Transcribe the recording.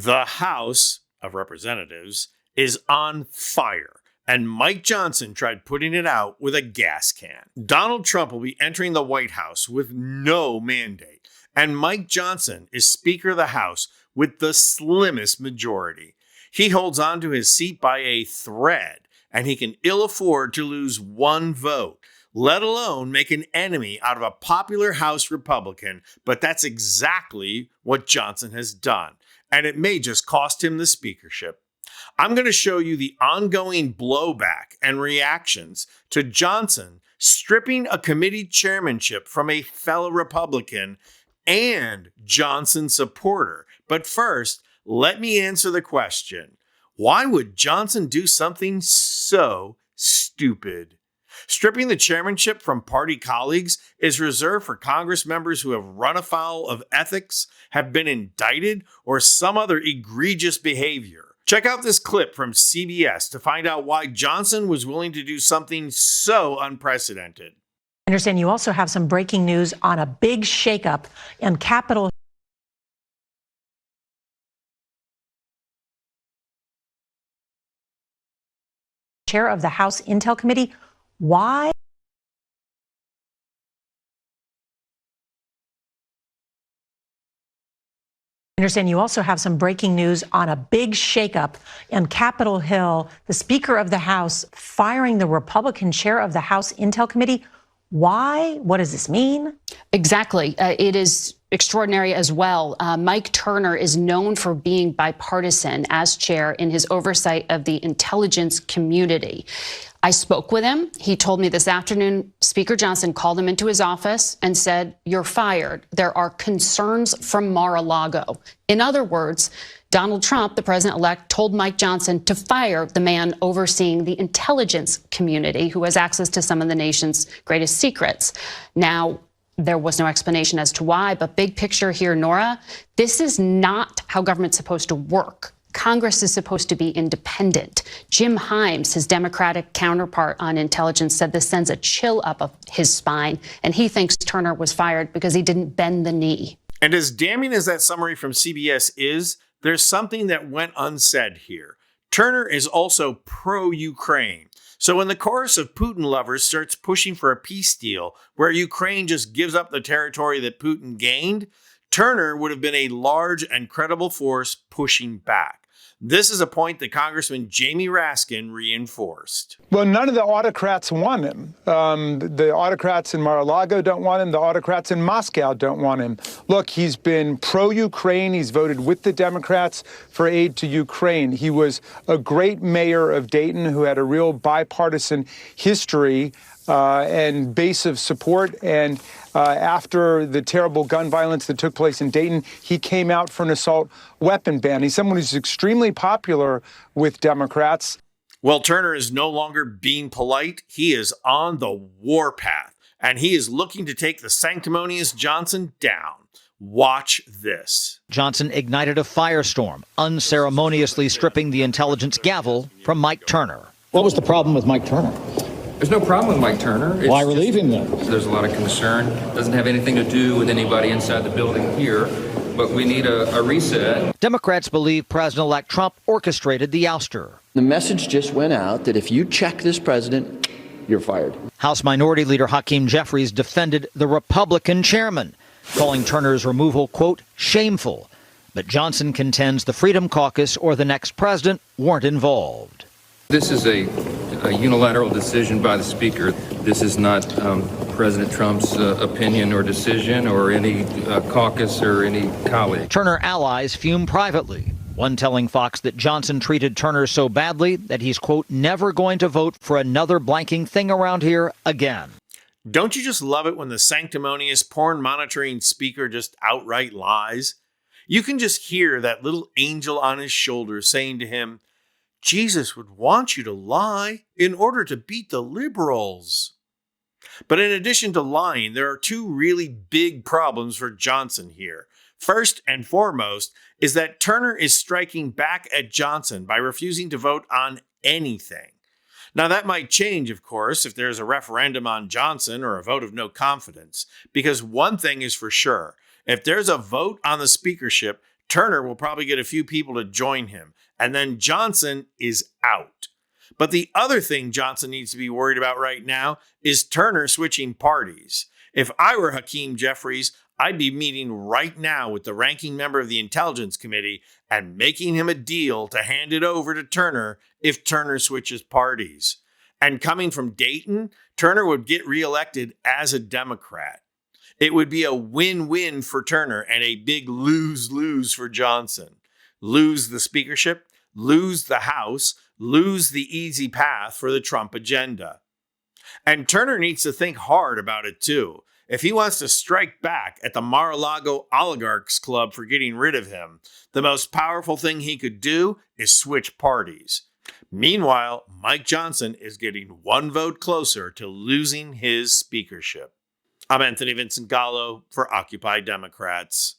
The House of Representatives is on fire, and Mike Johnson tried putting it out with a gas can. Donald Trump will be entering the White House with no mandate, and Mike Johnson is Speaker of the House with the slimmest majority. He holds on to his seat by a thread, and he can ill afford to lose one vote, let alone make an enemy out of a popular House Republican, but that's exactly what Johnson has done, and it may just cost him the speakership. I'm going to show you the ongoing blowback and reactions to Johnson stripping a committee chairmanship from a fellow Republican and Johnson supporter. But first, let me answer the question. Why would Johnson do something so stupid? Stripping the chairmanship from party colleagues is reserved for Congress members who have run afoul of ethics, have been indicted, or some other egregious behavior. Check out this clip from CBS to find out why Johnson was willing to do something so unprecedented. I understand you also have some breaking news on a big shakeup in Capitol. Chair of the House Intel Committee. Why? I understand you also have some breaking news on a big shakeup in Capitol Hill. The Speaker of the House firing the Republican chair of the House Intel Committee. Why? What does this mean? Exactly. It is extraordinary as well. Mike Turner is known for being bipartisan as chair in his oversight of the intelligence community. I spoke with him. He told me this afternoon, Speaker Johnson called him into his office and said, "You're fired. There are concerns from Mar-a-Lago." In other words, Donald Trump, the president-elect, told Mike Johnson to fire the man overseeing the intelligence community who has access to some of the nation's greatest secrets. Now, there was no explanation as to why, but big picture here, Nora, this is not how government's supposed to work. Congress is supposed to be independent. Jim Himes, his Democratic counterpart on intelligence, said this sends a chill up his spine, and he thinks Turner was fired because he didn't bend the knee. And as damning as that summary from CBS is, there's something that went unsaid here. Turner is also pro-Ukraine. So when the chorus of Putin lovers starts pushing for a peace deal where Ukraine just gives up the territory that Putin gained, Turner would have been a large and credible force pushing back. This is a point that Congressman Jamie Raskin reinforced. Well, none of the autocrats want him. The autocrats in Mar-a-Lago don't want him. The autocrats in Moscow don't want him. Look, he's been pro-Ukraine. He's voted with the Democrats for aid to Ukraine. He was a great mayor of Dayton who had a real bipartisan history and base of support. And after the terrible gun violence that took place in Dayton, he came out for an assault weapon ban. He's someone who's extremely popular with Democrats. Well, Turner is no longer being polite. He is on the warpath, and he is looking to take the sanctimonious Johnson down. Watch this. Johnson ignited a firestorm, unceremoniously stripping the intelligence gavel from Mike Turner. What was the problem with Mike Turner? There's no problem with Mike Turner. Why relieve him then? There's a lot of concern. Doesn't have anything to do with anybody inside the building here, but we need a reset. Democrats believe President-elect Trump orchestrated the ouster. The message just went out that if you check this president, you're fired. House Minority Leader Hakeem Jeffries defended the Republican chairman, calling Turner's removal, quote, shameful. But Johnson contends the Freedom Caucus or the next president weren't involved. This is a unilateral decision by the Speaker. This is not President Trump's opinion or decision or any caucus or any colleague. Turner allies fume privately, one telling Fox that Johnson treated Turner so badly that he's, quote, never going to vote for another blanking thing around here again. Don't you just love it when the sanctimonious porn-monitoring Speaker just outright lies? You can just hear that little angel on his shoulder saying to him, Jesus would want you to lie in order to beat the liberals. But in addition to lying, there are two really big problems for Johnson here. First and foremost is that Turner is striking back at Johnson by refusing to vote on anything. Now, that might change, of course, if there's a referendum on Johnson or a vote of no confidence, because one thing is for sure. If there's a vote on the speakership, Turner will probably get a few people to join him, and then Johnson is out. But the other thing Johnson needs to be worried about right now is Turner switching parties. If I were Hakeem Jeffries, I'd be meeting right now with the ranking member of the Intelligence Committee and making him a deal to hand it over to Turner if Turner switches parties. And coming from Dayton, Turner would get reelected as a Democrat. It would be a win-win for Turner and a big lose-lose for Johnson. Lose the speakership, lose the House, lose the easy path for the Trump agenda. And Turner needs to think hard about it too. If he wants to strike back at the Mar-a-Lago Oligarchs Club for getting rid of him, the most powerful thing he could do is switch parties. Meanwhile, Mike Johnson is getting one vote closer to losing his speakership. I'm Anthony Vincent Gallo for Occupy Democrats.